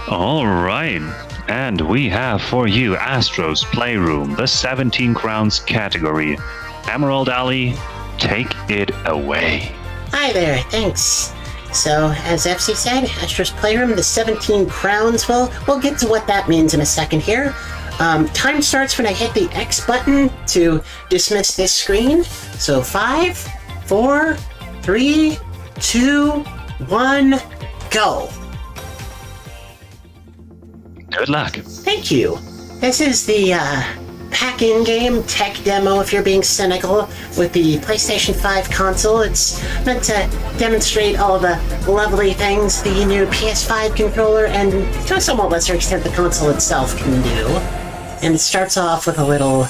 All right. And we have for you Astro's Playroom, the 17 Crowns category. Emeraldaly, take it away. Hi there, thanks. So, as FC said, Astro's Playroom, the 17 crowns. Well, we'll get to what that means in a second here. Time starts when I hit the X button to dismiss this screen. So 5, 4, 3, 2, 1, go. Good luck. Thank you. This is the pack-in game tech demo, if you're being cynical, with the PlayStation 5 console. It's meant to demonstrate all the lovely things the new PS5 controller and, to a somewhat lesser extent, the console itself can do. And it starts off with a little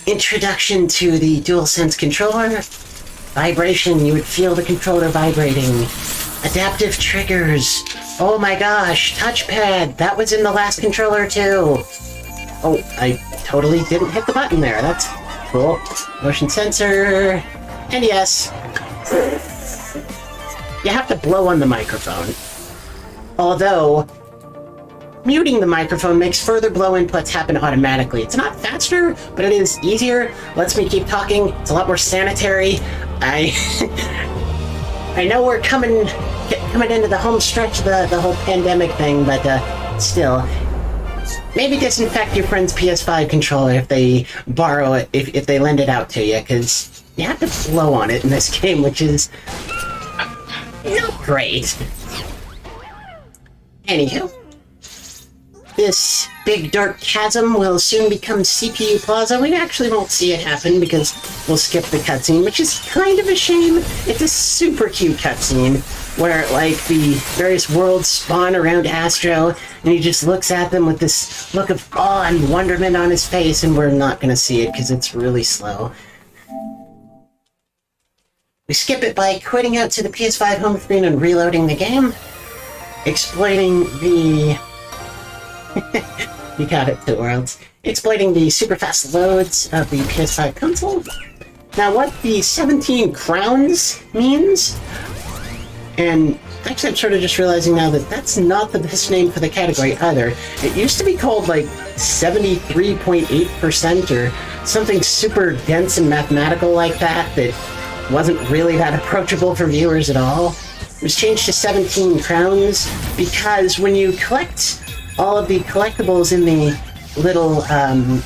introduction to the DualSense controller. Vibration, you would feel the controller vibrating. Adaptive triggers. Oh my gosh, touchpad. That was in the last controller too. Oh, I totally didn't hit the button there. That's cool. Motion sensor. And yes, you have to blow on the microphone. Although, muting the microphone makes further blow inputs happen automatically. It's not faster, but it is easier. Lets me keep talking. It's a lot more sanitary. I know we're coming into the home stretch of the whole pandemic thing, but still, maybe disinfect your friend's PS5 controller if they borrow it, if they lend it out to you, because you have to blow on it in this game, which is not great. Anywho, this big dark chasm will soon become CPU Plaza. We actually won't see it happen because we'll skip the cutscene, which is kind of a shame. It's a super cute cutscene where, like, the various worlds spawn around Astro, and he just looks at them with this look of awe and wonderment on his face, and we're not going to see it because it's really slow. We skip it by quitting out to the PS5 home screen and reloading the game, exploiting the... you got it, two worlds. Exploiting the super fast loads of the PS5 console. Now, what the 17 crowns means, and actually I'm sort of just realizing now that that's not the best name for the category either. It used to be called like 73.8% or something super dense and mathematical like that wasn't really that approachable for viewers at all. It was changed to 17 crowns because when you collect all of the collectibles in the little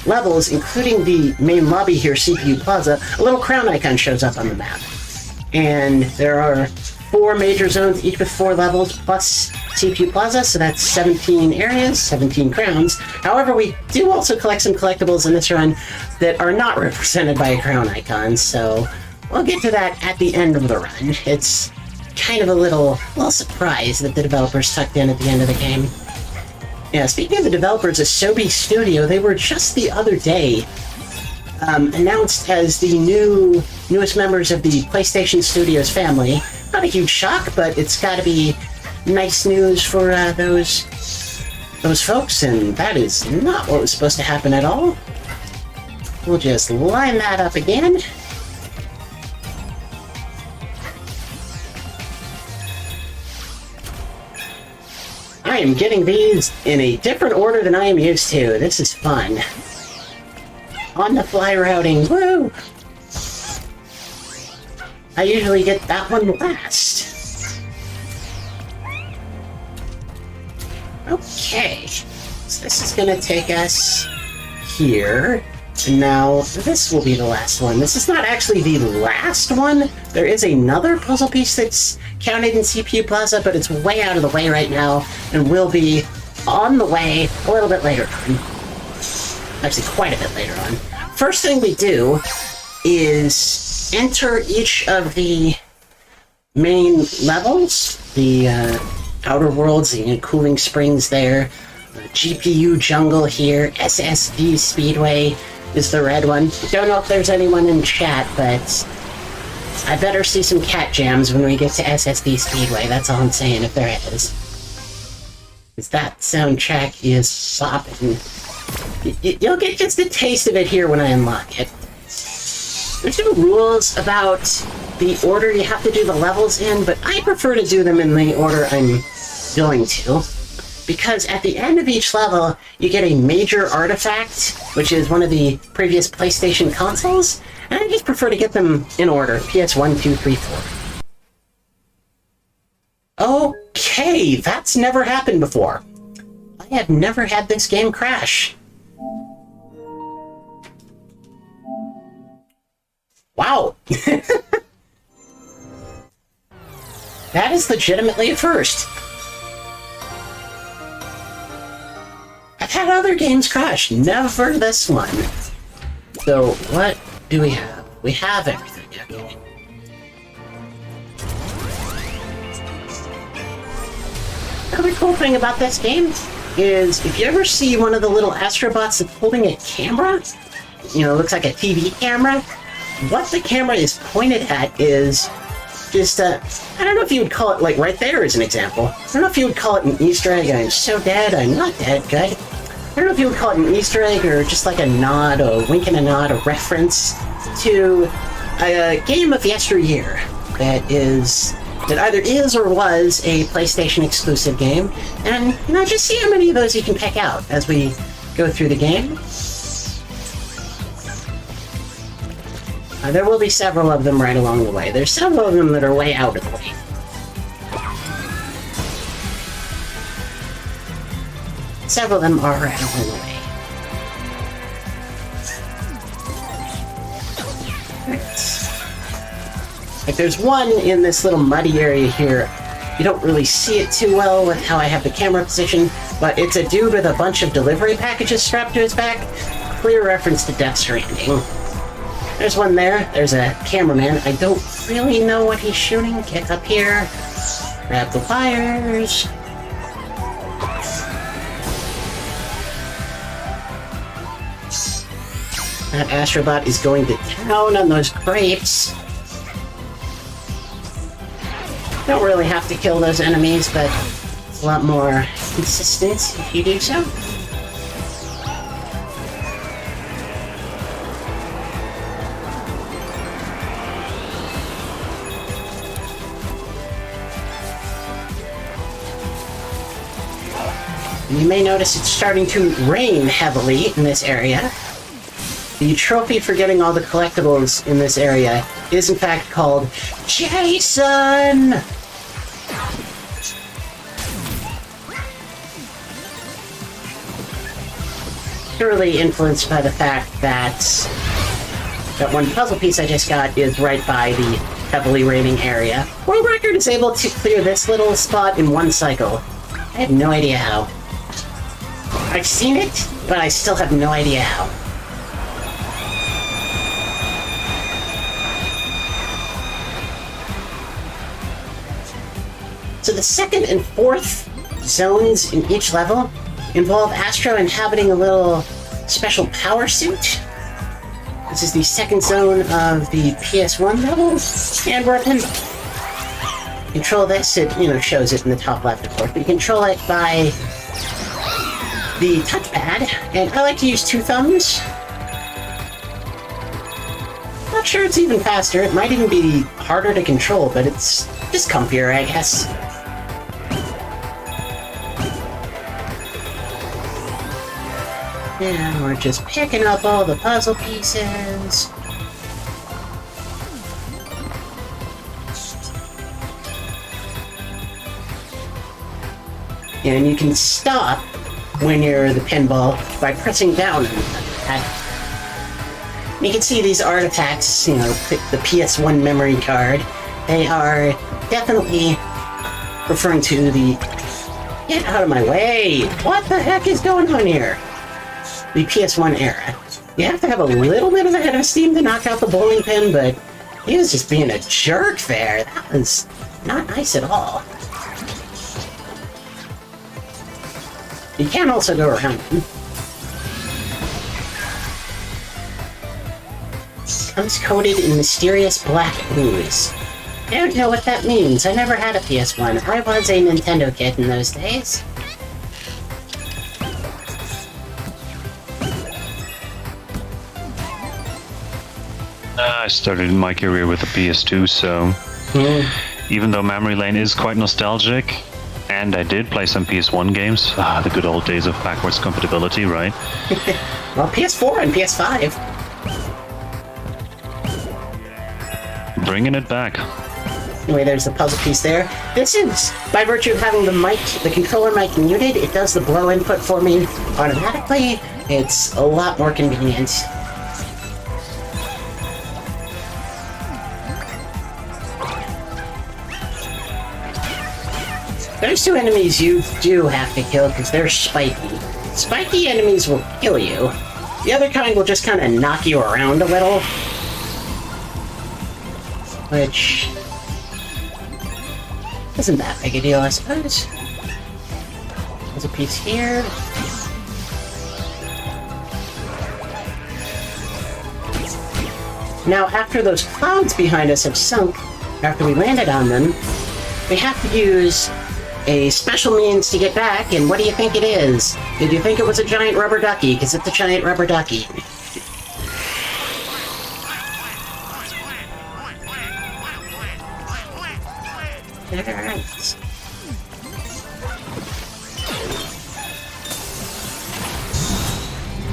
levels, including the main lobby here, CPU Plaza, a little crown icon shows up on the map. And there are 4 major zones, each with 4 levels, plus CPU Plaza, so that's 17 areas, 17 crowns. However, we do also collect some collectibles in this run that are not represented by a crown icon, so we'll get to that at the end of the run. It's kind of a little surprise that the developers tucked in at the end of the game. Yeah, speaking of the developers, Asobi Studio, they were just the other day announced as the newest members of the PlayStation Studios family. Not a huge shock, but it's got to be nice news for those folks, and that is not what was supposed to happen at all. We'll just line that up again. I am getting these in a different order than I am used to. This is fun. On-the-fly routing, woo! I usually get that one last. Okay, so this is gonna take us here. And now, this will be the last one. This is not actually the last one. There is another puzzle piece that's counted in CPU Plaza, but it's way out of the way right now, and will be on the way a little bit later on. Actually, quite a bit later on. First thing we do is enter each of the main levels, the outer worlds, the cooling springs there, the GPU jungle here, SSD Speedway is the red one. Don't know if there's anyone in chat, but I better see some cat jams when we get to SSD Speedway, that's all I'm saying, if there is. Because that soundtrack is sopping. You'll get just a taste of it here when I unlock it. There's no rules about the order you have to do the levels in, but I prefer to do them in the order I'm going to. because at the end of each level, you get a major artifact, which is one of the previous PlayStation consoles, and I just prefer to get them in order, PS1, 2, 3, 4. Okay, that's never happened before. I have never had this game crash. Wow. That is legitimately a first. I've had other games crash, never this one. So, what do we have? We have everything, okay. Another cool thing about this game is if you ever see one of the little astrobots that's holding a camera, you know, it looks like a TV camera, what the camera is pointed at is just, I don't know if you would call it, like, right there as an example. I don't know if you would call it an Easter egg. I'm so dead, I'm not dead, good. I don't know if you would call it an Easter egg or just like a nod, a wink and a nod, a reference to a game of yesteryear that either is or was a PlayStation exclusive game. And, you know, just see how many of those you can pick out as we go through the game. There will be several of them right along the way. There's several of them that are way out of the way. Several of them are right along the way. Right. Like there's one in this little muddy area here. You don't really see it too well with how I have the camera positioned, but it's a dude with a bunch of delivery packages strapped to his back. Clear reference to Death Stranding. There's one there. There's a cameraman. I don't really know what he's shooting. Get up here. Grab the wires. That Astrobot is going to town on those grapes. Don't really have to kill those enemies, but it's a lot more consistent if you do so. You may notice it's starting to rain heavily in this area. The trophy for getting all the collectibles in this area is in fact called Jason! Purely influenced by the fact that that one puzzle piece I just got is right by the heavily raining area. World Record is able to clear this little spot in one cycle. I have no idea how. I've seen it, but I still have no idea how. So the second and fourth zones in each level involve Astro inhabiting a little special power suit. This is the second zone of the PS1 level, and weapon. Control this, it shows it in the top left, of course, but you control it by the touchpad, and I like to use two thumbs. Not sure it's even faster, it might even be harder to control, but it's just comfier, I guess. And we're just picking up all the puzzle pieces. And you can stop when you're the pinball by pressing down on that. You can see these artifacts, the PS1 memory card. They are definitely referring to the... Get out of my way! What the heck is going on here? The PS1 era. You have to have a little bit of a head of steam to knock out the bowling pin, but he was just being a jerk there. That was not nice at all. You can also go around him. Comes coated in mysterious black ooze. I don't know what that means. I never had a PS1. I was a Nintendo kid in those days. I started my career with a PS2, so even though memory lane is quite nostalgic, And I did play some PS1 games. Ah, the good old days of backwards compatibility, right? Well, PS4 and PS5. Bringing it back. Anyway, there's the puzzle piece there. This is, by virtue of having the controller mic muted, it does the blow input for me automatically. It's a lot more convenient. There's two enemies you do have to kill because they're spiky. Spiky enemies will kill you. The other kind will just kind of knock you around a little. Which isn't that big a deal, I suppose. There's a piece here. Now, after those clouds behind us have sunk, after we landed on them, we have to use a special means to get back, and what do you think it is? Did you think it was a giant rubber ducky? Because it's a giant rubber ducky. Alright.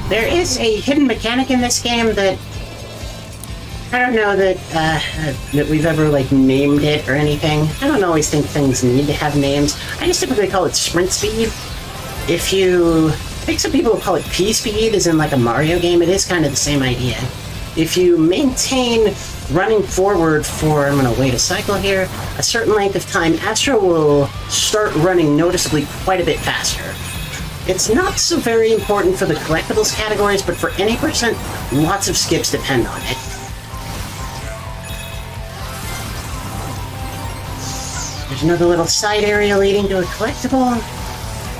There is a hidden mechanic in this game that I don't know that we've ever, like, named it or anything. I don't always think things need to have names. I just typically call it sprint speed. I think some people call it P-speed, as in, like, a Mario game. It is kind of the same idea. If you maintain running forward for, I'm going to wait a cycle here, a certain length of time, Astro will start running noticeably quite a bit faster. It's not so very important for the collectibles categories, but for any percent, lots of skips depend on it. There's another little side area leading to a collectible.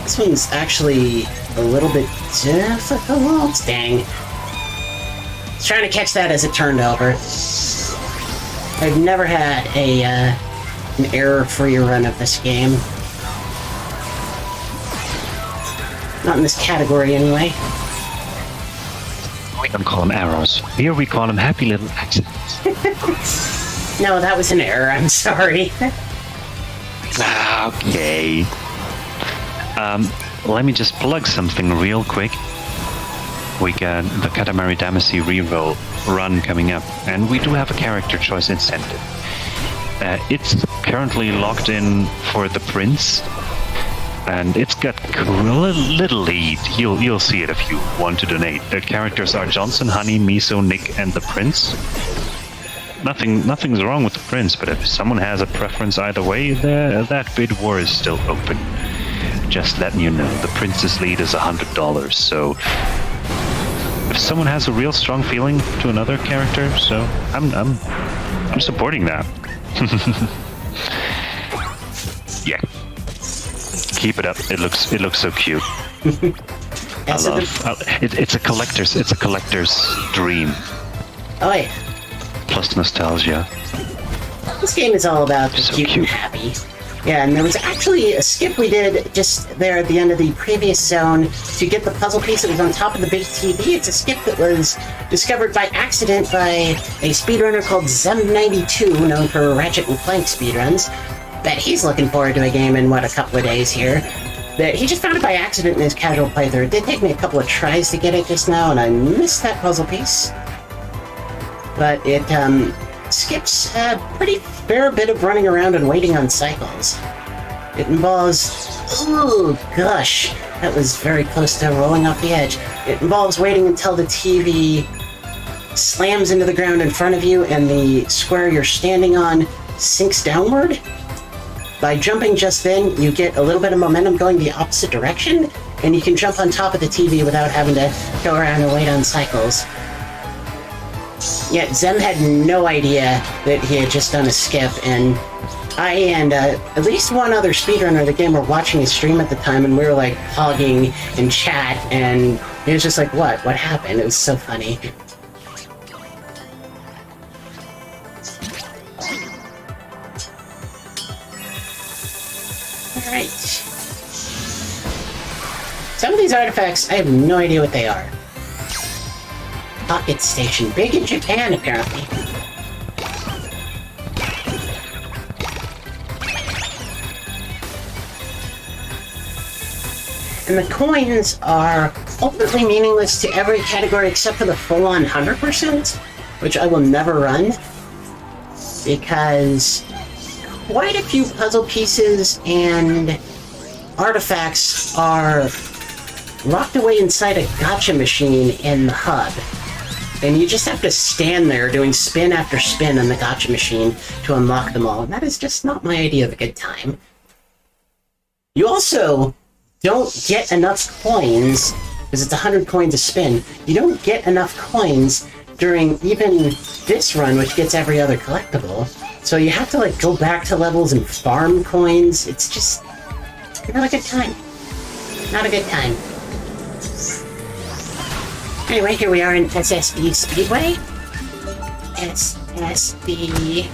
This one's actually a little bit difficult. Dang. I was trying to catch that as it turned over. I've never had an error-free run of this game. Not in this category, anyway. We don't call them errors. Here we call them happy little accidents. No, that was an error. I'm sorry. Okay. Let me just plug something real quick. We got the Katamari Damacy reroll run coming up, and we do have a character choice incentive. It's currently locked in for the Prince, and it's got a little lead. You'll see it if you want to donate. The characters are Johnson, Honey, Miso, Nick, and the Prince. Nothing's wrong with the Prince, but if someone has a preference either way, that bid war is still open. Just letting you know, the Prince's lead is $100, so if someone has a real strong feeling to another character, so I'm supporting that. Yeah, keep it up. It looks so cute. It's a collector's dream. Oh yeah. Plus nostalgia. This game is all about the So cute and happy. Yeah, and there was actually a skip we did just there at the end of the previous zone to get the puzzle piece that was on top of the big TV. It's a skip that was discovered by accident by a speedrunner called Zem92, known for Ratchet and Clank speedruns. Bet he's looking forward to a game in, a couple of days here. That he just found it by accident in his casual playthrough. It did take me a couple of tries to get it just now, and I missed that puzzle piece. But it skips a pretty fair bit of running around and waiting on cycles. It involves... Ooh, gosh, that was very close to rolling off the edge. It involves waiting until the TV slams into the ground in front of you and the square you're standing on sinks downward. By jumping just then, you get a little bit of momentum going the opposite direction, and you can jump on top of the TV without having to go around and wait on cycles. Yet Zem had no idea that he had just done a skip, and I and at least one other speedrunner of the game were watching his stream at the time, and we were like hogging in chat, and it was just like, what happened? It was so funny. Alright. Some of these artifacts, I have no idea what they are. Pocket station. Big in Japan, apparently. And the coins are ultimately meaningless to every category except for the full-on 100%, which I will never run, because quite a few puzzle pieces and artifacts are locked away inside a gacha machine in the hub. And you just have to stand there doing spin after spin on the gacha machine to unlock them all, and that is just not my idea of a good time. You also don't get enough coins, because it's 100 coins a spin. You don't get enough coins during even this run, which gets every other collectible. So you have to like go back to levels and farm coins. It's just not a good time. Not a good time. Anyway, here we are in SSB Speedway. SSB.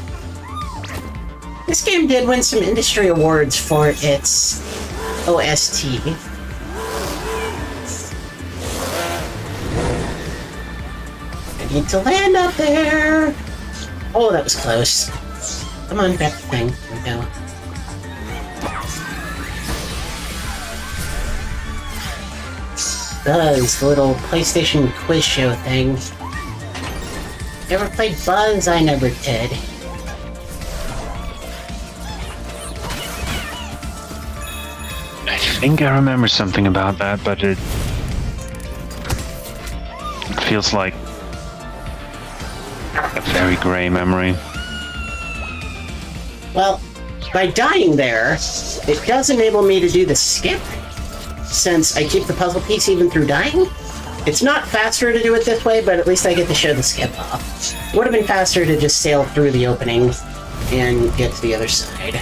This game did win some industry awards for its OST. I need to land up there! Oh, that was close. Come on, grab the thing. Here we go. Buzz, the little PlayStation quiz show thing. Ever played Buzz? I never did. I think I remember something about that, but it feels like a very gray memory. Well, by dying there, it does enable me to do the skip, since I keep the puzzle piece even through dying. It's not faster to do it this way, but at least I get to show the skip off. It would have been faster to just sail through the opening and get to the other side.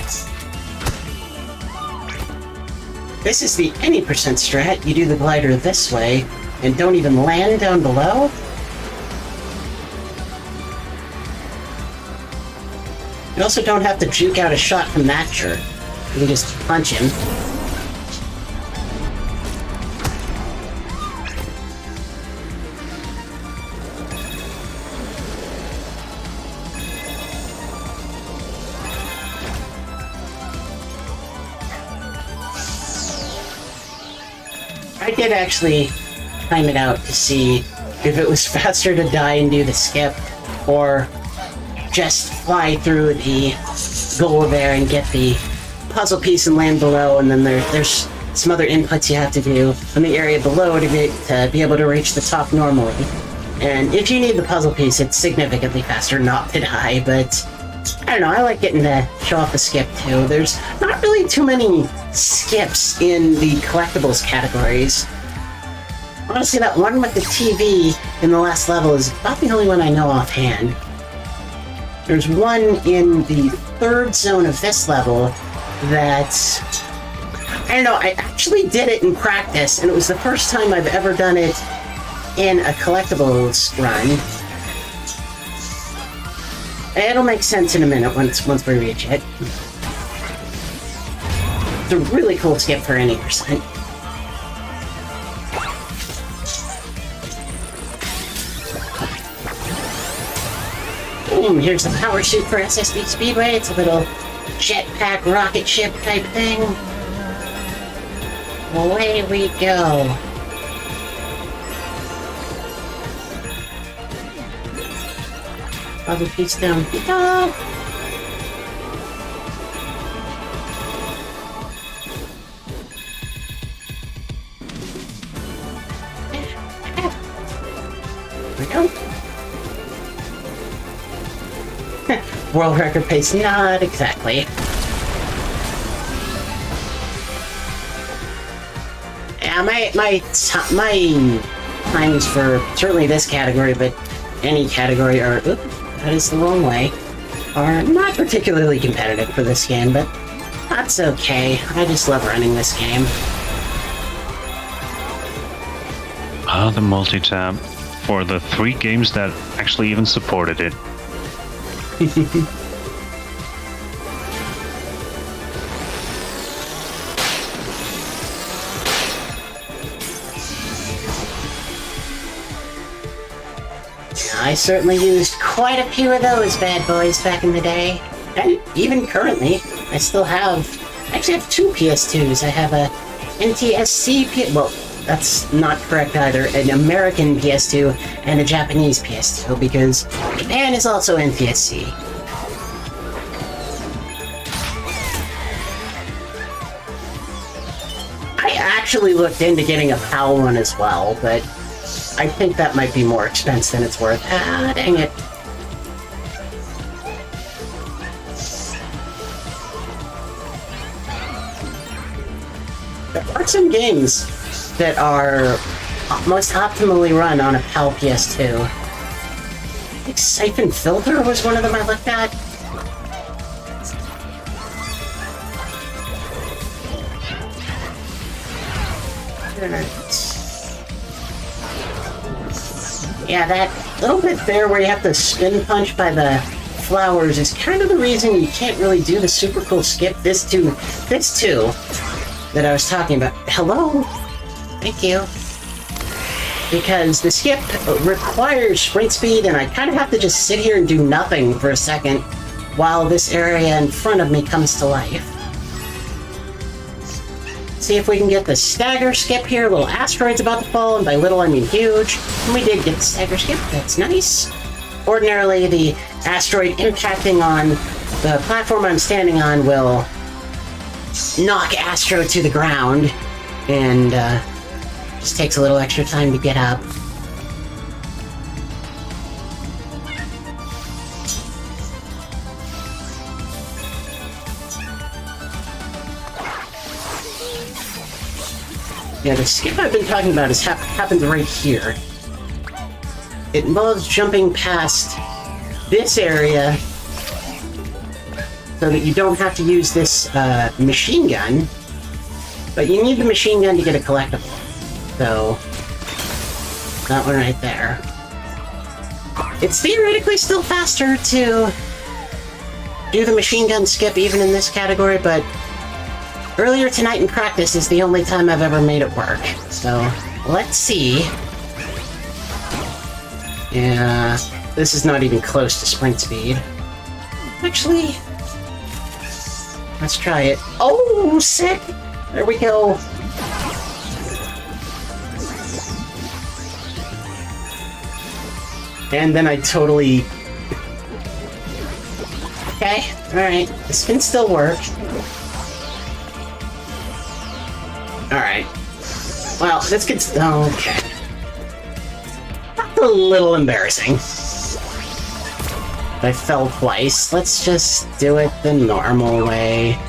This is the any percent strat. You do the glider this way, and don't even land down below. You also don't have to juke out a shot from that jerk. You can just punch him. I did actually time it out to see if it was faster to die and do the skip, or just fly through the goal there and get the puzzle piece and land below, and then there's some other inputs you have to do in the area below to be able to reach the top normally. And if you need the puzzle piece, it's significantly faster not to die, but I don't know, I like getting to show off the skip too. There's not really too many skips in the collectibles categories. Honestly, that one with the TV in the last level is about the only one I know offhand. There's one in the third zone of this level that, I don't know, I actually did it in practice, and it was the first time I've ever done it in a collectibles run. It'll make sense in a minute once we reach it. It's a really cool skip for any percent. Boom, here's the power suit for SSB Speedway. It's a little jetpack rocket ship type thing. Away we go. Puzzle piece down here. There we go. World record pace, not exactly. Yeah, my times for certainly this category, but any category are, oops, that is the wrong way, are not particularly competitive for this game, but that's okay. I just love running this game. The multi-tab for the 3 games that actually even supported it. I certainly used quite a few of those bad boys back in the day. And even currently, I still have... I actually have 2 PS2s. I have a NTSC well, that's not correct either. An American PS2 and a Japanese PS2, because Japan is also NTSC. I actually looked into getting a PAL one as well, but I think that might be more expensive than it's worth. Ah, dang it. There are some games that are most optimally run on a PAL PS2. I think Siphon Filter was one of them I looked at. Yeah, that little bit there where you have to spin punch by the flowers is kind of the reason you can't really do the super cool skip this two that I was talking about. Hello? Thank you. Because the skip requires sprint speed, and I kind of have to just sit here and do nothing for a second while this area in front of me comes to life. See if we can get the stagger skip here. Little asteroid's about to fall, and by little I mean huge. And we did get the stagger skip. That's nice. Ordinarily, the asteroid impacting on the platform I'm standing on will knock Astro to the ground, and just takes a little extra time to get up. Yeah, the skip I've been talking about happens right here. It involves jumping past this area so that you don't have to use this machine gun, but you need the machine gun to get a collectible. So, that one right there. It's theoretically still faster to do the machine gun skip even in this category, but earlier tonight in practice is the only time I've ever made it work. So, let's see. Yeah, this is not even close to sprint speed. Actually, let's try it. Oh, sick! There we go. And then I totally... Okay, alright. This can still work. Alright. Well, this gets... Okay. That's a little embarrassing. I fell twice. Let's just do it the normal way.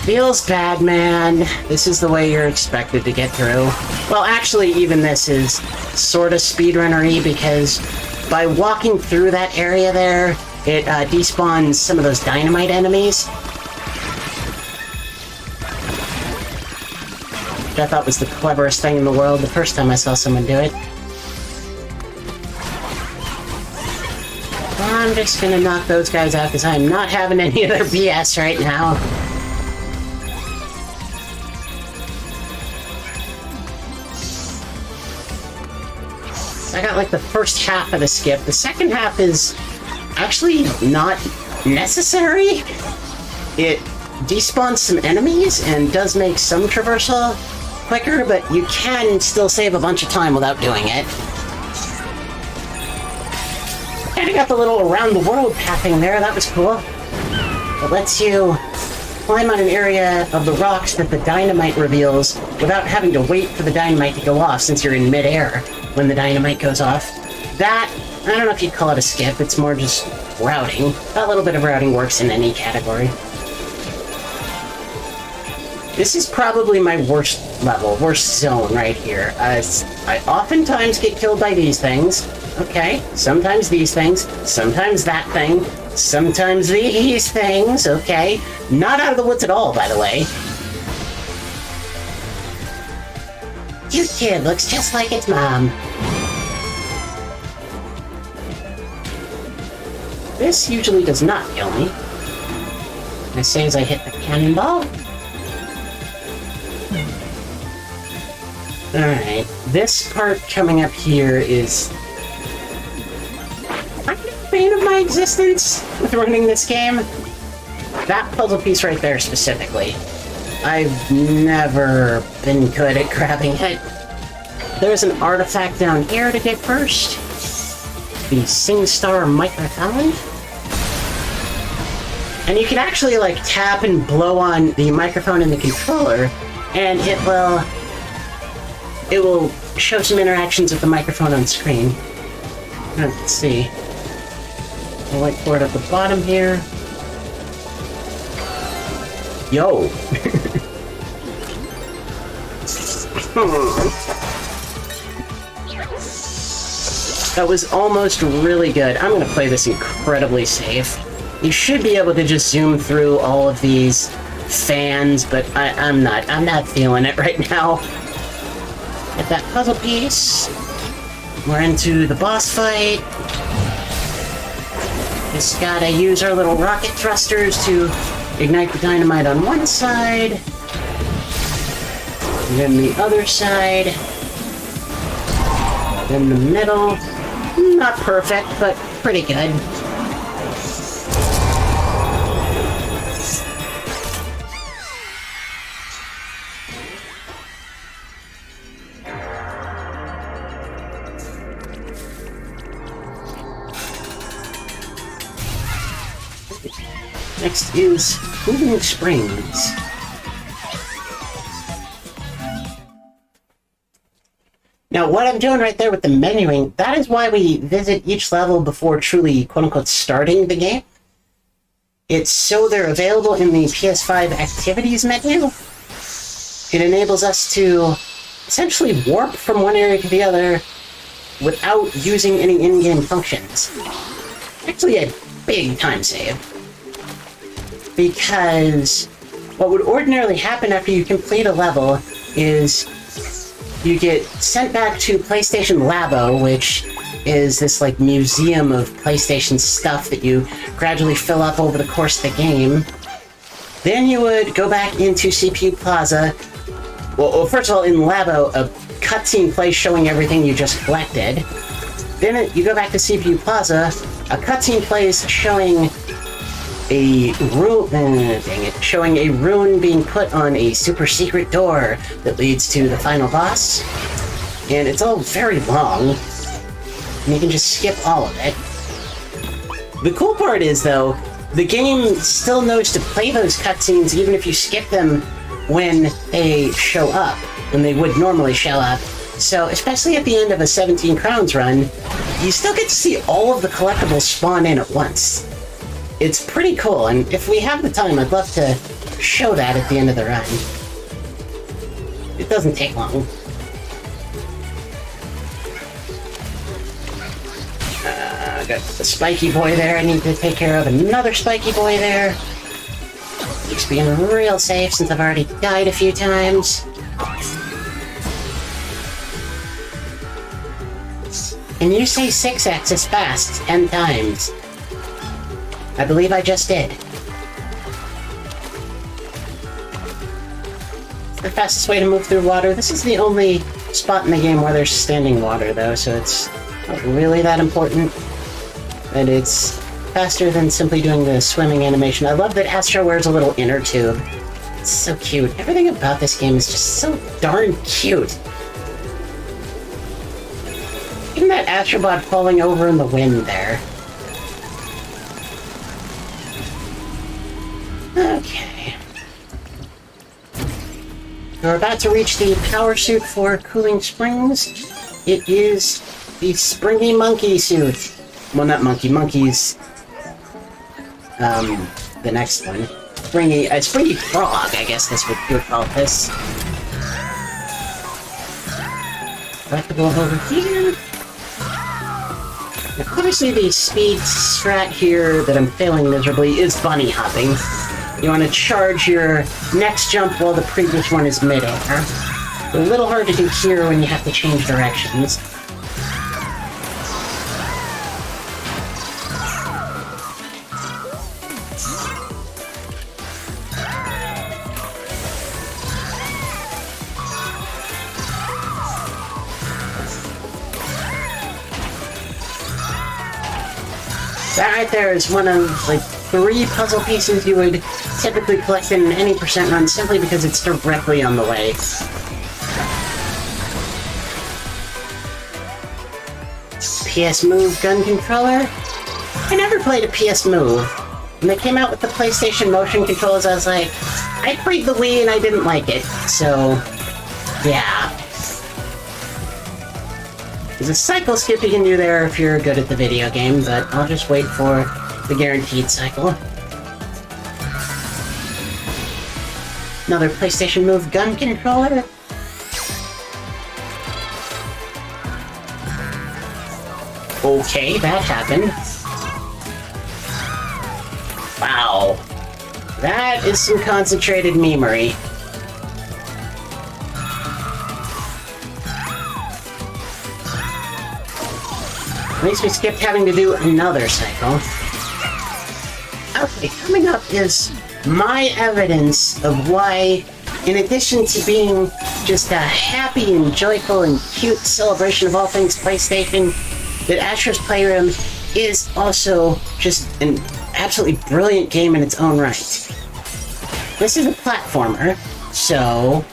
Feels bad, man. This is the way you're expected to get through. Well, actually, even this is sort of speedrunner-y, because by walking through that area there, it despawns some of those dynamite enemies. Which I thought was the cleverest thing in the world the first time I saw someone do it. I'm just gonna knock those guys out because I'm not having any of their BS right now. I got like the first half of the skip. The second half is actually not necessary. It despawns some enemies and does make some traversal quicker, but you can still save a bunch of time without doing it. And I got the little around the world pathing there, that was cool. It lets you climb on an area of the rocks that the dynamite reveals without having to wait for the dynamite to go off, since you're in midair when the dynamite goes off. That, I don't know if you'd call it a skip, it's more just routing. That little bit of routing works in any category. This is probably my worst level, worst zone right here. I oftentimes get killed by these things. Okay, sometimes these things, sometimes that thing, sometimes these things, okay. Not out of the woods at all, by the way. Cute kid, looks just like its mom. This usually does not kill me. As soon as I hit the cannonball. Alright, this part coming up here is kind of a bane of my existence with running this game. That puzzle piece right there specifically. I've never been good at grabbing it. There's an artifact down here to get first. The SingStar microphone. And you can actually, like, tap and blow on the microphone in the controller, and it will show some interactions with the microphone on screen. Let's see. I'll wait for it at the bottom here. Yo! That was almost really good. I'm gonna play this incredibly safe. You should be able to just zoom through all of these fans, but I'm not feeling it right now. Get that puzzle piece. We're into the boss fight. Just gotta use our little rocket thrusters to ignite the dynamite on one side. And then the other side. Then the middle. Not perfect, but pretty good. Next is Cooling Springs. Now, what I'm doing right there with the menuing, that is why we visit each level before truly, quote-unquote, starting the game. It's so they're available in the PS5 Activities menu. It enables us to essentially warp from one area to the other without using any in-game functions. Actually, a big time save. Because what would ordinarily happen after you complete a level is you get sent back to PlayStation Labo, which is this like museum of PlayStation stuff that you gradually fill up over the course of the game. Then you would go back into CPU Plaza. Well, first of all, in Labo, a cutscene plays showing everything you just collected. Then you go back to CPU Plaza, a cutscene plays showing a showing a rune being put on a super secret door that leads to the final boss. And it's all very long, and you can just skip all of it. The cool part is, though, the game still knows to play those cutscenes even if you skip them when they show up, when they would normally show up. So, especially at the end of a 17 Crowns run, you still get to see all of the collectibles spawn in at once. It's pretty cool, and if we have the time, I'd love to show that at the end of the run. It doesn't take long. I got the spiky boy there. I need to take care of another spiky boy there. Keeps being real safe since I've already died a few times. Can you say 6x as fast 10 times? I believe I just did. It's the fastest way to move through water. This is the only spot in the game where there's standing water, though, so it's not really that important. And it's faster than simply doing the swimming animation. I love that Astro wears a little inner tube. It's so cute. Everything about this game is just so darn cute. Even that Astrobot falling over in the wind there. Okay. We're about to reach the power suit for Cooling Springs. It is the Springy Monkey suit. Well, not Monkey. Monkey's the next one. Springy Frog, I guess this would call this. Collectible over here. Now, obviously the speed strat here that I'm failing miserably is bunny hopping. You want to charge your next jump while the previous one is mid-air. A little hard to do here when you have to change directions. That right there is one of, like, 3 puzzle pieces you would typically collect in any percent run simply because it's directly on the way. PS Move gun controller? I never played a PS Move. When they came out with the PlayStation motion controllers, I was like, I played the Wii and I didn't like it, so yeah. There's a cycle skip you can do there if you're good at the video game, but I'll just wait for the guaranteed cycle. Another PlayStation Move gun controller? Okay, that happened. Wow. That is some concentrated memery. At least we skipped having to do another cycle. Okay, coming up is my evidence of why, in addition to being just a happy and joyful and cute celebration of all things PlayStation, that Astro's Playroom is also just an absolutely brilliant game in its own right. This is a platformer, so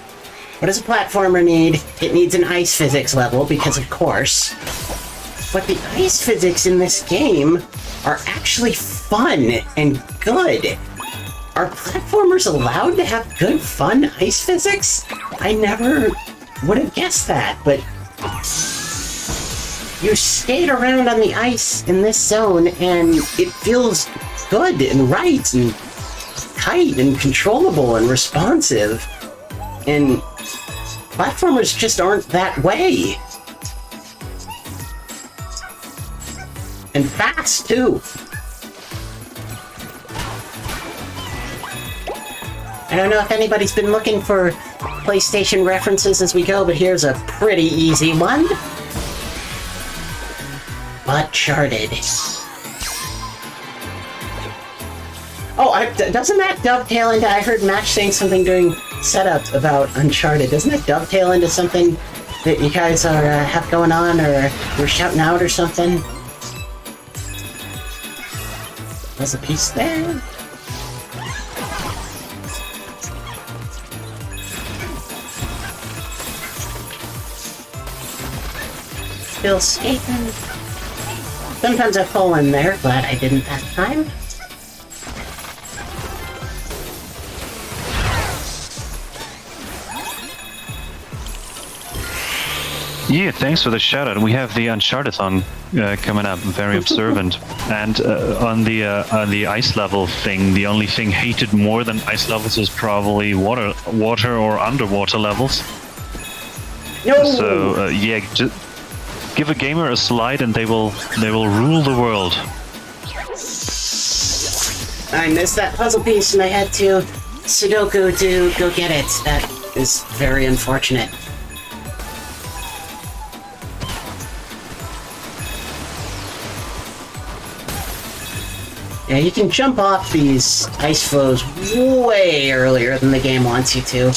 what does a platformer need? It needs an ice physics level, because of course. But the ice physics in this game are actually fun and good. Are platformers allowed to have good, fun ice physics? I never would have guessed that, but you skate around on the ice in this zone and it feels good and right and tight and controllable and responsive. And platformers just aren't that way. And fast, too. I don't know if anybody's been looking for PlayStation references as we go, but here's a pretty easy one. Uncharted. Oh, doesn't that dovetail into... I heard Match saying something during setup about Uncharted. Doesn't that dovetail into something that you guys are have going on, or you're shouting out or something? There's a piece there. Still skating. Sometimes I fall in there, glad I didn't that time. Yeah, thanks for the shout out. We have the Uncharted-thon coming up, very observant. And on the ice level thing, the only thing hated more than ice levels is probably water or underwater levels. No! So yeah, just give a gamer a slide and they will rule the world. I missed that puzzle piece and I had to Sudoku to go get it. That is very unfortunate. Yeah, you can jump off these ice flows way earlier than the game wants you to.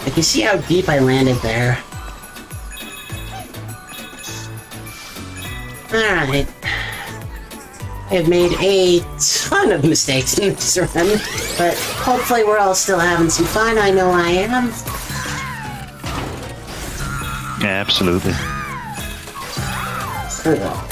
Like, you see how deep I landed there. Alright. I have made a ton of mistakes in this run, but hopefully we're all still having some fun. I know I am. Yeah, absolutely. Cool.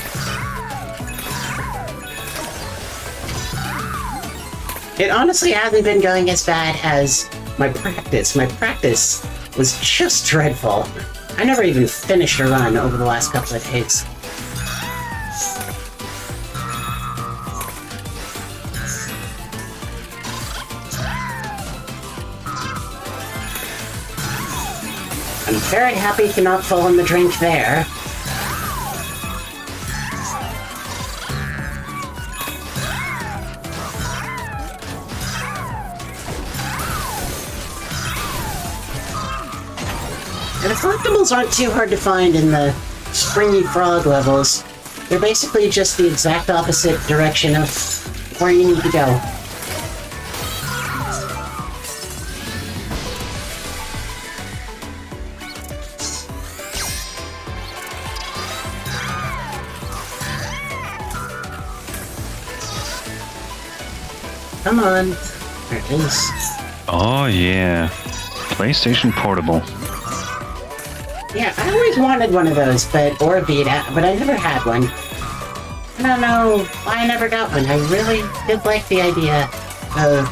It honestly hasn't been going as bad as my practice. My practice was just dreadful. I never even finished a run over the last couple of days. I'm very happy to not fall in the drink there. And the collectibles aren't too hard to find in the Springy Frog levels. They're basically just the exact opposite direction of where you need to go. come on. There it is. Oh yeah, PlayStation Portable. Yeah, I always wanted one of those, or a Vita, but I never had one. I don't know why I never got one. I really did like the idea of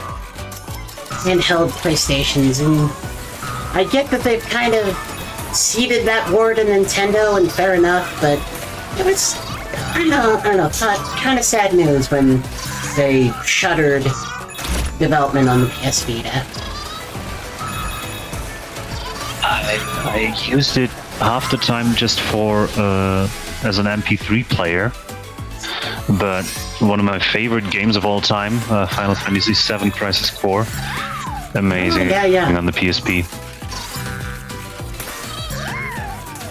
handheld PlayStations, and I get that they've kind of ceded that war to Nintendo, and fair enough, but it was, I don't know, kind of sad news when they shuttered development on the PS Vita. I used it half the time just for as an MP3 player, but one of my favorite games of all time, Final Fantasy VII Crisis Core, amazing. Oh, yeah. On the PSP.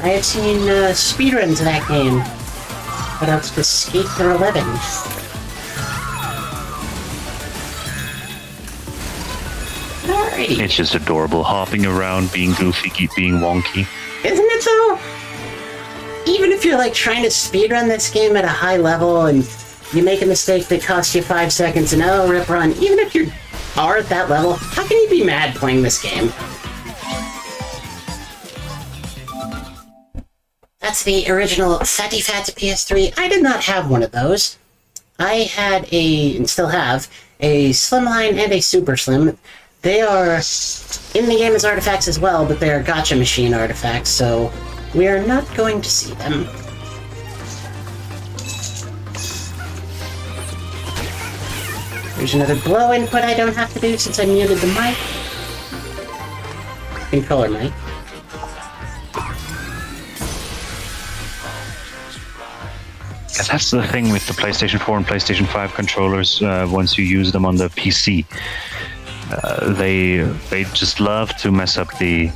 I have seen speedruns of that game, but it's the Skate for a living. Alrighty. It's just adorable, hopping around, being goofy, being wonky. Isn't it though? Even if you're like trying to speedrun this game at a high level and you make a mistake that costs you 5 seconds and rip run, even if you are at that level, how can you be mad playing this game? That's the original Fatty Fats PS3. I did not have one of those. I had and still have, a Slimline and a Super Slim. They are in the game as artifacts as well, but they are Gacha Machine artifacts, so we are not going to see them. There's another glow input I don't have to do since I muted the mic. Controller mic. Yeah, that's the thing with the PlayStation 4 and PlayStation 5 controllers. Once you use them on the PC, they just love to mess up the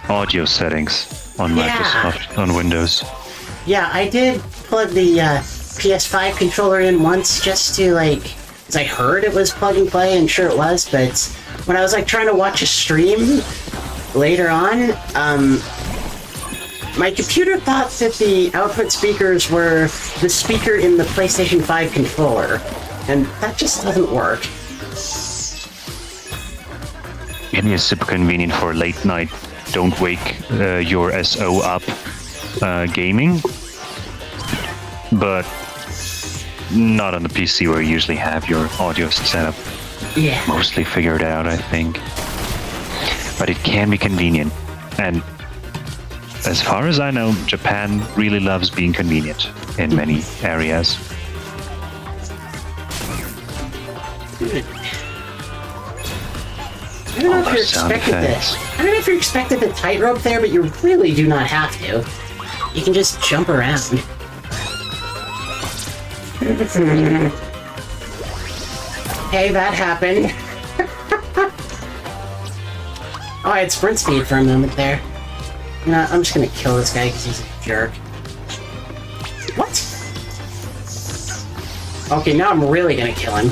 audio settings on Microsoft, on Windows. Yeah, I did plug the PS5 controller in once just to, because I heard it was plug and play, and sure it was, but when I was, trying to watch a stream later on, my computer thought that the output speakers were the speaker in the PlayStation 5 controller, and that just doesn't work. It is super convenient for late night, don't wake your SO up gaming, but not on the PC where you usually have your audio setup mostly figured out, I think. But it can be convenient, and as far as I know, Japan really loves being convenient in many areas. I don't know if you're expected this. I don't know if you're expected to tightrope there, but you really do not have to. You can just jump around. Hey, that happened. Oh, I had sprint speed for a moment there. You know, I'm just gonna kill this guy because he's a jerk. What? Okay, now I'm really gonna kill him.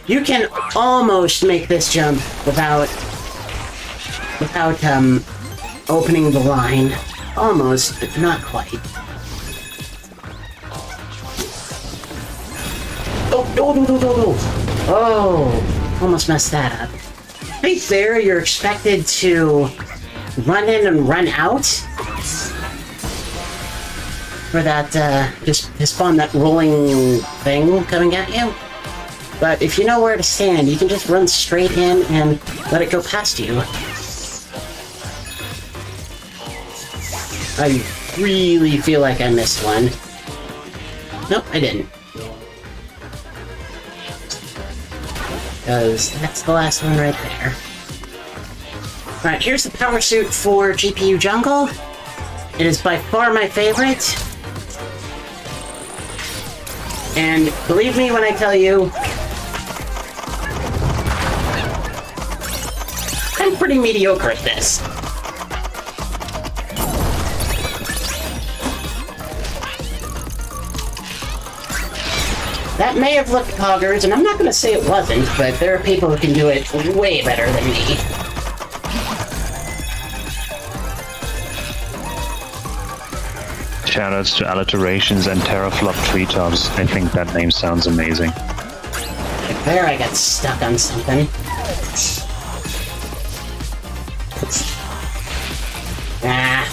You can almost make this jump without opening the line. Almost, but not quite. Oh, no. Oh, almost messed that up. Right there, you're expected to run in and run out for that, just to spawn that rolling thing coming at you. But if you know where to stand, you can just run straight in and let it go past you. I really feel like I missed one. Nope, I didn't. Because that's the last one right there. Alright, here's the power suit for GPU Jungle. It is by far my favorite. And believe me when I tell you, I'm pretty mediocre at this. That may have looked poggers, and I'm not going to say it wasn't, but there are people who can do it way better than me. Shoutouts to Alliterations and Teraflop Treetops. I think that name sounds amazing. There, I got stuck on something. Ah.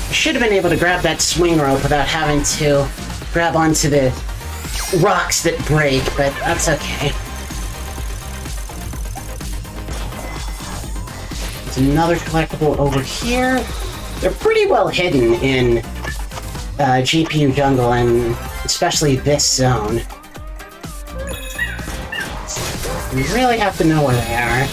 I should have been able to grab that swing rope without having to grab onto the rocks that break, but that's okay. There's another collectible over here. They're pretty well hidden in GPU jungle, and especially this zone. You really have to know where they are.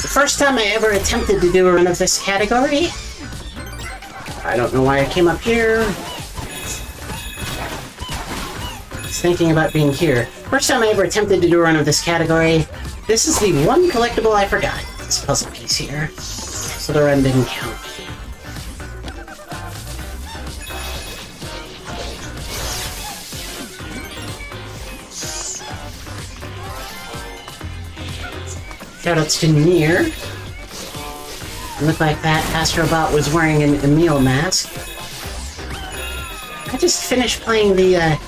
The first time I ever attempted to do a run of this category. I don't know why I came up here. I was thinking about being here. First time I ever attempted to do a run of this category. This is the one collectible I forgot. This puzzle piece here. So the run didn't count. Shoutouts to Nier. It looked like that Astrobot was wearing an Emil mask. I just finished playing the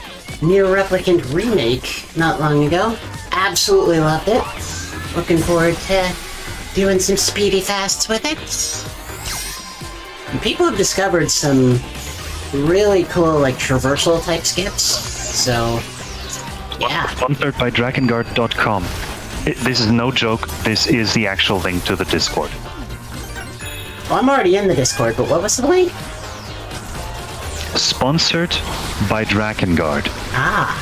Nier Replicant remake not long ago. Absolutely loved it. Looking forward to doing some speedy fasts with it. And people have discovered some really cool, like, traversal type skips. So, yeah. Sponsored by Drakengard.com. This is no joke. This is the actual link to the Discord. Well, I'm already in the Discord, but what was the link? Sponsored by Drakengard. Ah.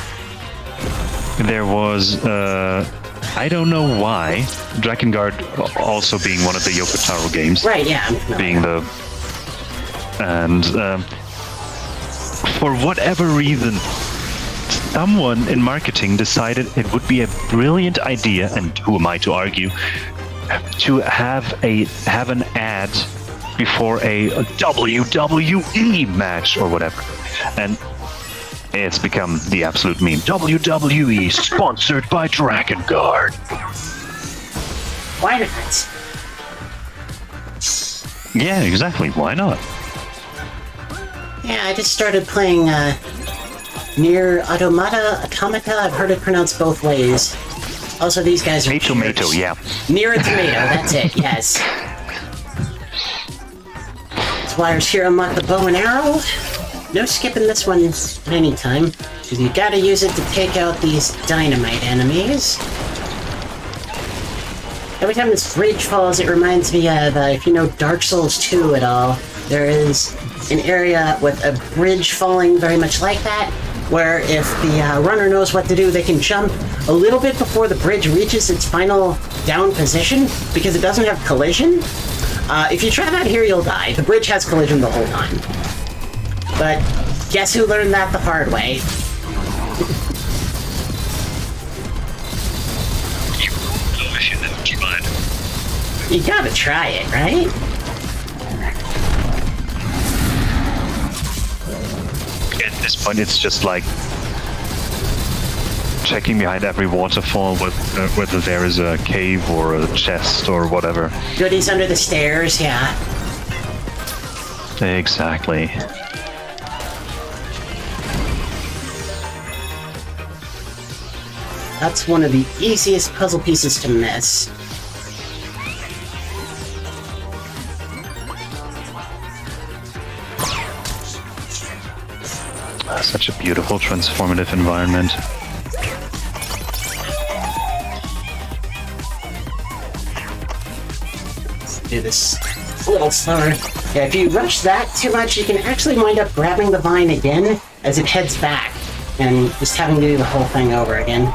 There was, I don't know why, Drakengard also being one of the Yoko Taro games. Right, yeah. Being the... And, for whatever reason, someone in marketing decided it would be a brilliant idea, and who am I to argue, to have an ad before a WWE match or whatever. And it's become the absolute meme. WWE sponsored by Drakengard. Why not? Yeah, exactly. Why not? Yeah, I just started playing Nier Automata. I've heard it pronounced both ways. Also, these guys are Tomato, jerks. yeah. Nier a tomato, that's it, yes. Squires here unlock the bow and arrow. No skipping this one at any time, because you gotta use it to take out these dynamite enemies. Every time this bridge falls, it reminds me of, if you know Dark Souls 2 at all, there is an area with a bridge falling very much like that, where if the runner knows what to do, they can jump a little bit before the bridge reaches its final down position, because it doesn't have collision. If you try that here, you'll die. The bridge has collision the whole time. But guess who learned that the hard way? You gotta try it, right? At this point, it's just like checking behind every waterfall whether there is a cave or a chest or whatever. Goodies under the stairs, yeah. Exactly. That's one of the easiest puzzle pieces to miss. Such a beautiful, transformative environment. Do this a little slower. Yeah, if you rush that too much, you can actually wind up grabbing the vine again as it heads back, and just having to do the whole thing over again.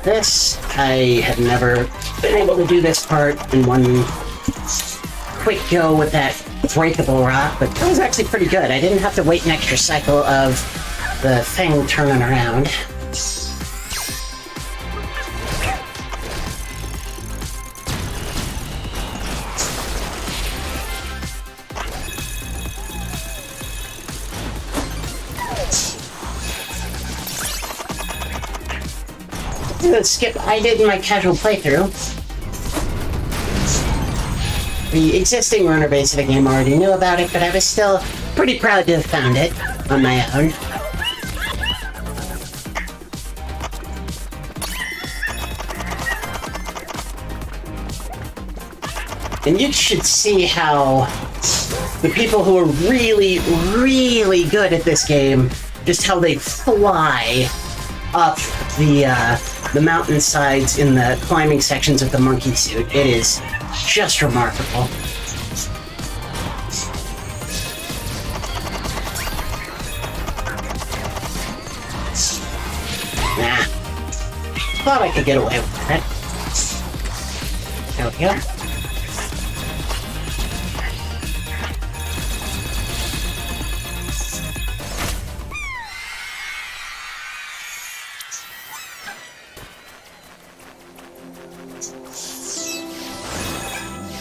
This, I have never been able to do this part in one quick go with that breakable rock, but that was actually pretty good. I didn't have to wait an extra cycle of the thing turning around. the skip I did in my casual playthrough. The existing runner base of the game already knew about it, but I was still pretty proud to have found it on my own. And you should see how the people who are really, really good at this game, just how they fly up the mountainsides in the climbing sections of the monkey suit. It is just remarkable. Nah. Thought I could get away with that. There we go.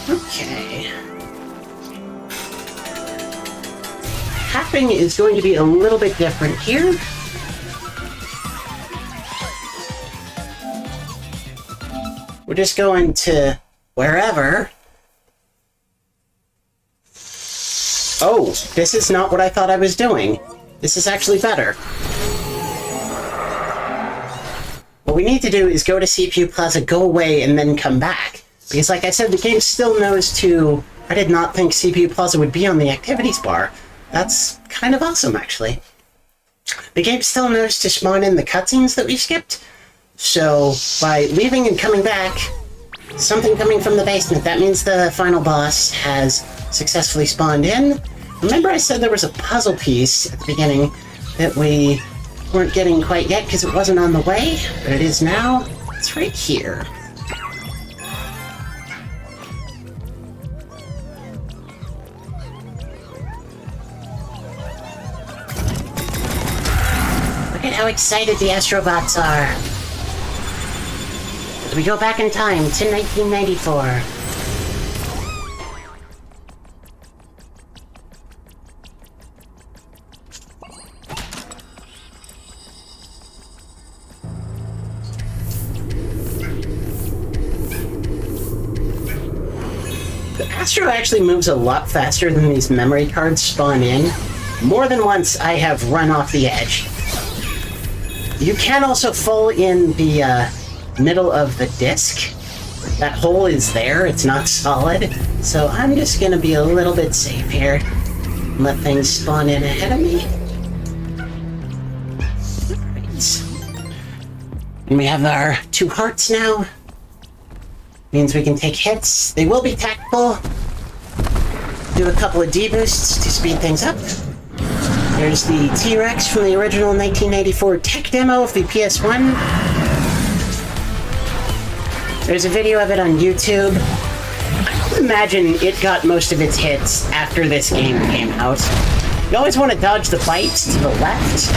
Okay. Tapping is going to be a little bit different here. We're just going to wherever. Oh, this is not what I thought I was doing. This is actually better. What we need to do is go to CPU Plaza, go away, and then come back. Because like I said, the game still knows to... I did not think CPU Plaza would be on the activities bar. That's kind of awesome, actually. The game still knows to spawn in the cutscenes that we skipped. So, by leaving and coming back, something coming from the basement, that means the final boss has successfully spawned in. Remember I said there was a puzzle piece at the beginning that we weren't getting quite yet because it wasn't on the way, but it is now. It's right here. Look at how excited the Astrobots are. We go back in time to 1994. The Astro actually moves a lot faster than these memory cards spawn in. More than once I have run off the edge. You can also fall in the middle of the disc. That hole is there, it's not solid. So I'm just gonna be a little bit safe here. Let things spawn in ahead of me. Right. And we have our 2 hearts now. Means we can take hits. They will be tactical. Do a couple of deboosts to speed things up. There's the T-Rex from the original 1994 tech demo of the PS1. There's a video of it on YouTube. I would imagine it got most of its hits after this game came out. You always want to dodge the bites to the left.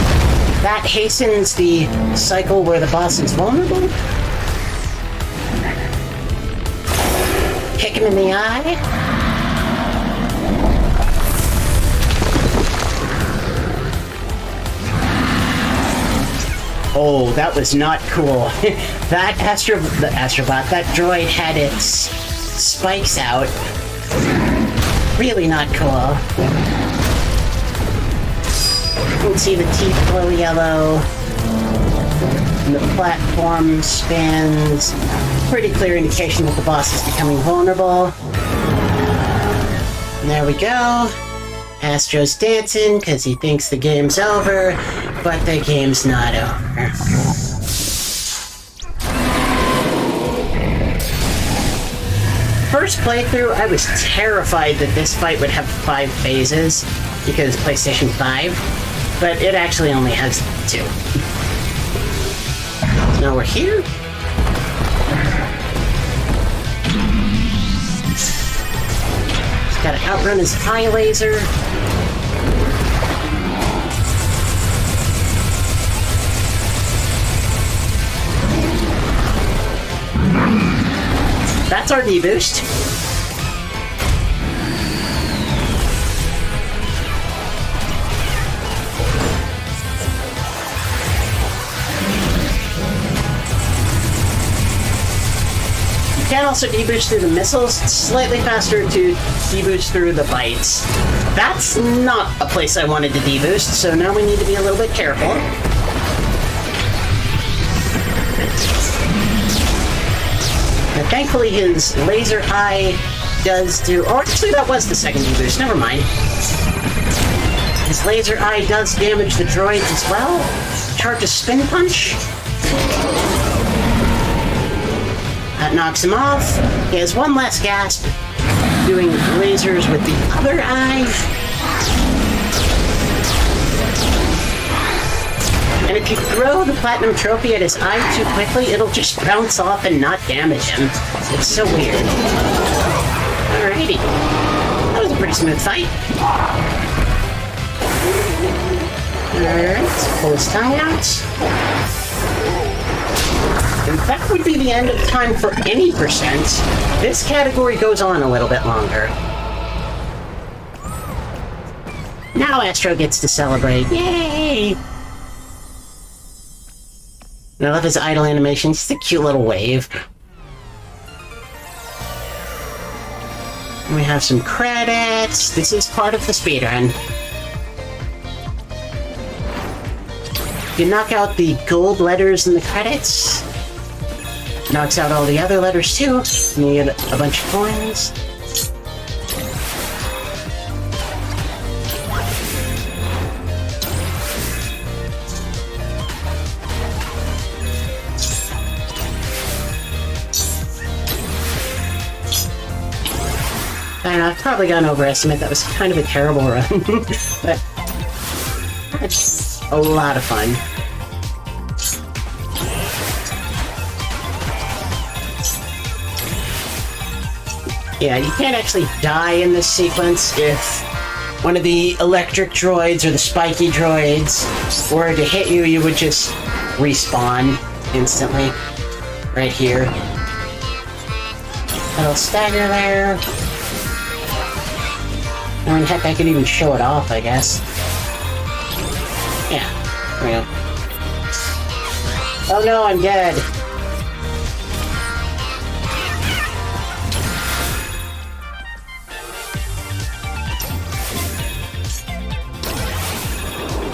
That hastens the cycle where the boss is vulnerable. Kick him in the eye. Oh, that was not cool. That Astrobot, that droid had its spikes out. Really not cool. You can see the teeth glow yellow. And the platform spins. Pretty clear indication that the boss is becoming vulnerable. And there we go. Astro's dancing because he thinks the game's over, but the game's not over. First playthrough, I was terrified that this fight would have 5 phases because PlayStation 5, but it actually only has 2. Now we're here. He's got to outrun his high laser. That's our deboost. can also deboost through the missiles. It's slightly faster to deboost through the bites. That's not a place I wanted to deboost, so now we need to be a little bit careful. But thankfully his laser eye does do... Oh, actually that was the second deboost, never mind. His laser eye does damage the droids as well. Charge a spin punch. That knocks him off. He has one less gasp, doing lasers with the other eye. And if you throw the platinum trophy at his eye too quickly, it'll just bounce off and not damage him. It's so weird. Alrighty. That was a pretty smooth fight. Alright, let's pull his tongue out. And that would be the end of time for any percent. This category goes on a little bit longer. Now Astro gets to celebrate. Yay! And I love his idle animation. It's a cute little wave. And we have some credits. This is part of the speedrun. You knock out the gold letters in the credits. Knocks out all the other letters too. And you get a bunch of coins. I don't know, I've probably gone overestimate. That was kind of a terrible run. But it's a lot of fun. Yeah, you can't actually die in this sequence if one of the electric droids or the spiky droids were to hit you, you would just respawn instantly. Right here. Little stagger there. I mean, heck, I could even show it off, I guess. Yeah, there we go. Oh no, I'm dead.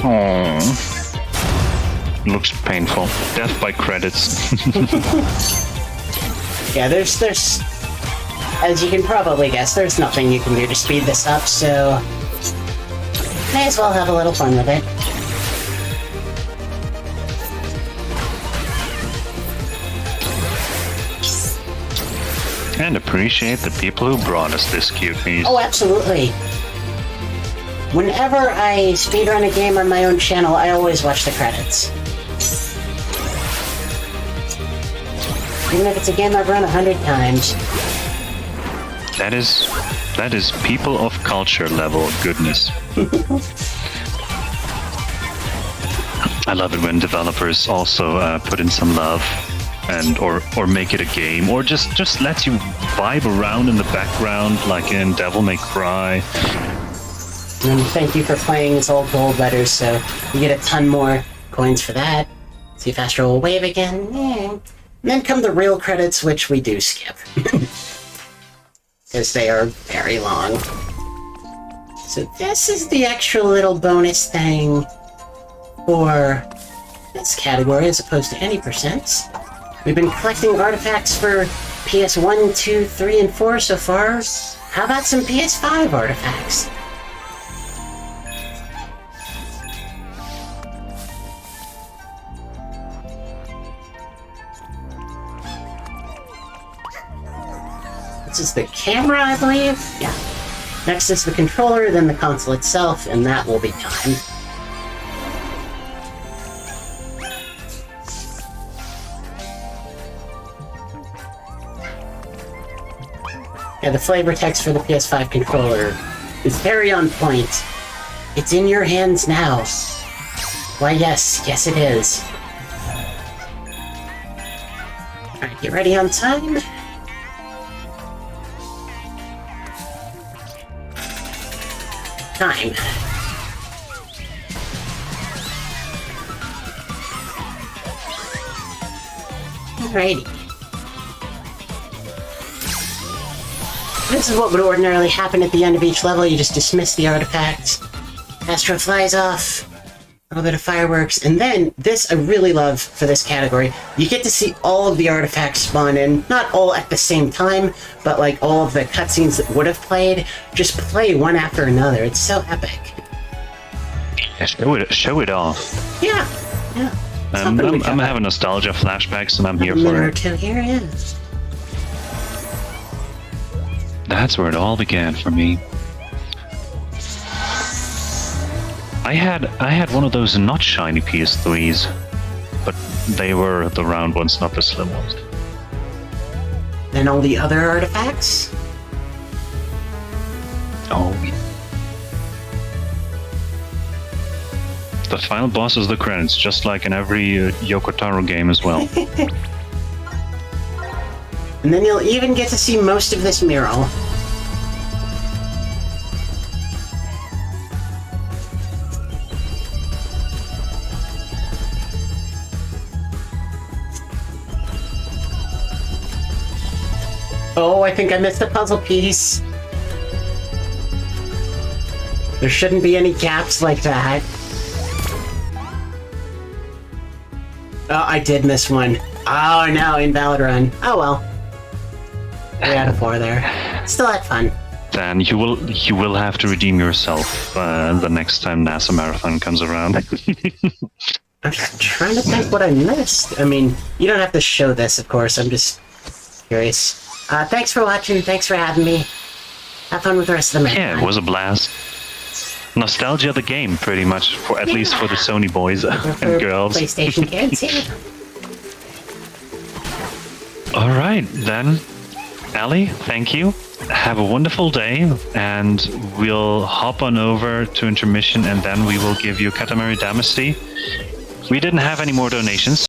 Oh, looks painful. Death by credits. Yeah, there's, as you can probably guess, there's nothing you can do to speed this up, so may as well have a little fun with it. And appreciate the people who brought us this cute piece. Oh, absolutely. Whenever I speedrun a game on my own channel, I always watch the credits. Even if it's a game I've run 100 times. That is people of culture level goodness. I love it when developers also put in some love and or make it a game, or just let you vibe around in the background like in Devil May Cry. And thank you for playing as old gold letters, so you get a ton more coins for that. See if Astro will wave again. Yeah. And then come the real credits, which we do skip. Because they are very long. So this is the extra little bonus thing for this category as opposed to any percents. We've been collecting artifacts for PS1, 2, 3, and 4 so far. How about some PS5 artifacts? This is the camera, I believe? Yeah. Next is the controller, then the console itself, and that will be time. Yeah, the flavor text for the PS5 controller is very on point. It's in your hands now. Why, yes. Yes, it is. Alright, get ready on time. Time. Alrighty. This is what would ordinarily happen at the end of each level. You just dismiss the artifact. Astro flies off. A little bit of fireworks. And then, this I really love for this category. You get to see all of the artifacts spawn in. Not all at the same time, but like all of the cutscenes that would have played, just play one after another. It's so epic. Yeah, show it off. Yeah. I'm having nostalgia flashbacks and I'm here A minute for or it. two here, yeah. That's where it all began for me. I had one of those not shiny PS3s, but they were the round ones, not the slim ones. Then all the other artifacts? Oh. The final boss is the credits, just like in every Yoko Taro game as well. And then you'll even get to see most of this mural. Oh, I think I missed a puzzle piece. There shouldn't be any gaps like that. Oh, I did miss one. Oh no, invalid run. Oh well. 3 out of 4 there. Still had fun. Then you will have to redeem yourself the next time NASA Marathon comes around. I'm trying to think what I missed. I mean, you don't have to show this, of course. I'm just curious. Thanks for watching. Thanks for having me. Have fun with the rest of the marathon. Yeah, it was a blast. Nostalgia of the game, pretty much, for at least for the Sony boys and girls. PlayStation kids, yeah. All right, then. Ali, thank you. Have a wonderful day, and we'll hop on over to intermission, and then we will give you Katamari Damacy. We didn't have any more donations.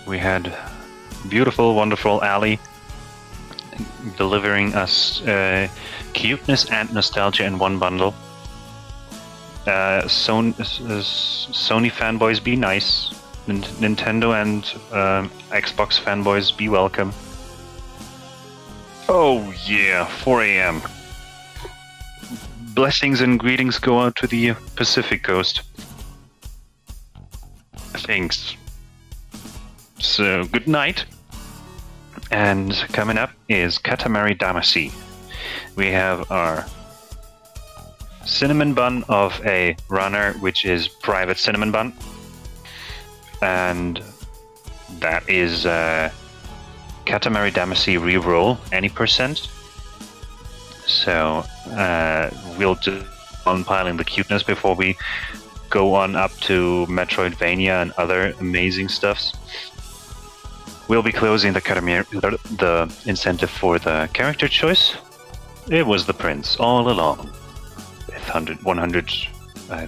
We had beautiful, wonderful Ali delivering us cuteness and nostalgia in one bundle. Sony fanboys, be nice. Nintendo and Xbox fanboys, be welcome. Oh yeah, 4 a.m. Blessings and greetings go out to the Pacific Coast. Thanks. So, good night. And coming up is Katamari Damacy. We have our cinnamon bun of a runner, which is Private Cinnamon Bun. And that is Katamari Damacy reroll, any percent. So we'll do unpiling the cuteness before we go on up to Metroidvania and other amazing stuffs. We'll be closing the incentive for the character choice. It was the prince all along. With 100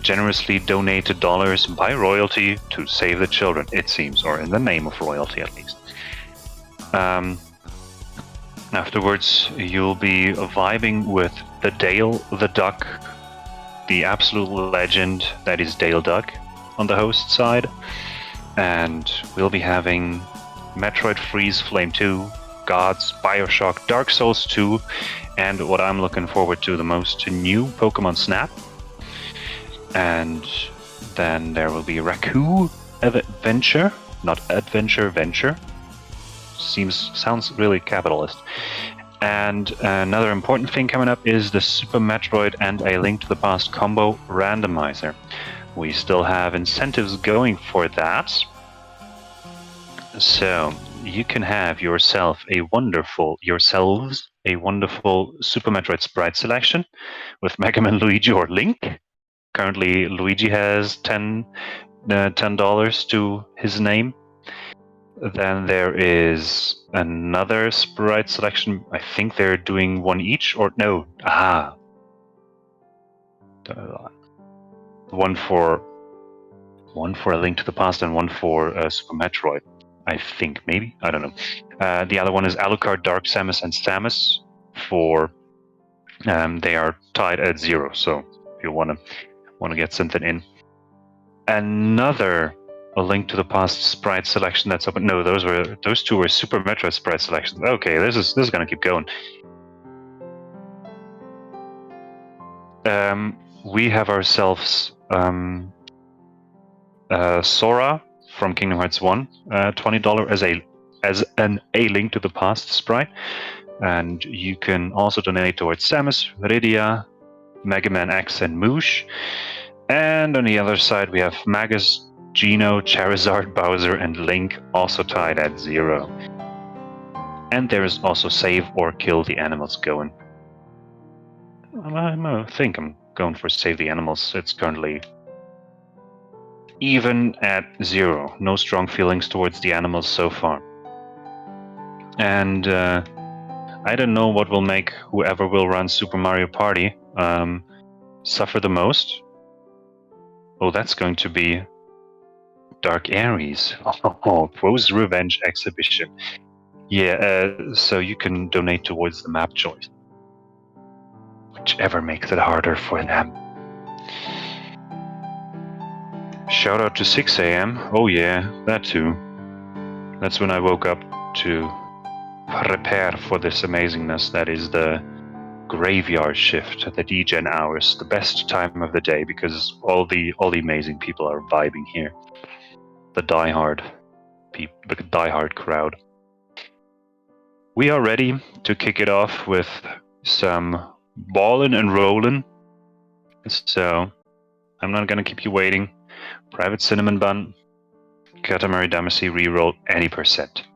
generously donated dollars by royalty to save the children, it seems, or in the name of royalty at least. Afterwards, you'll be vibing with the Dale the Duck, the absolute legend that is Dale Duck on the host side. And we'll be having Metroid Freeze Flame 2, Gods, Bioshock, Dark Souls 2, and what I'm looking forward to the most, new Pokemon Snap. And then there will be Raku Adventure, not Adventure, Venture. Sounds really capitalist. And another important thing coming up is the Super Metroid and A Link to the Past combo randomizer. We still have incentives going for that. So you can have yourselves a wonderful Super Metroid sprite selection with Mega Man Luigi or Link. Currently, Luigi has $10 to his name. Then there is another sprite selection. I think they're doing one each, or no. One for A Link to the Past and one for Super Metroid. I think, maybe, I don't know. The other one is Alucard, Dark Samus, and Samus. For they are tied at 0. So if you want to get something in, another A Link to the Past sprite selection that's open. No, those two were Super Metroid sprite selections. Okay, this is gonna keep going. We have ourselves Sora from Kingdom Hearts 1, $20 as an A Link to the Past sprite, and you can also donate towards Samus, Rydia, Mega Man X, and Moosh. And on the other side, we have Magus, Geno, Charizard, Bowser, and Link, also tied at 0. And there is also Save or Kill the Animals going. I think I'm going for Save the Animals. It's currently even at 0. No strong feelings towards the animals so far. And I don't know what will make whoever will run Super Mario Party suffer the most. Oh, that's going to be Dark Aries. Oh, Pro's Revenge Exhibition. Yeah, so you can donate towards the map choice. Whichever makes it harder for them. Shout out to 6 a.m. Oh yeah, that too. That's when I woke up to prepare for this amazingness that is the graveyard shift, the degen hours, the best time of the day because all the amazing people are vibing here. The diehard crowd. We are ready to kick it off with some ballin' and rollin'. So I'm not gonna keep you waiting. Private Cinnamon Bun, Katamari Damacy reroll any percent.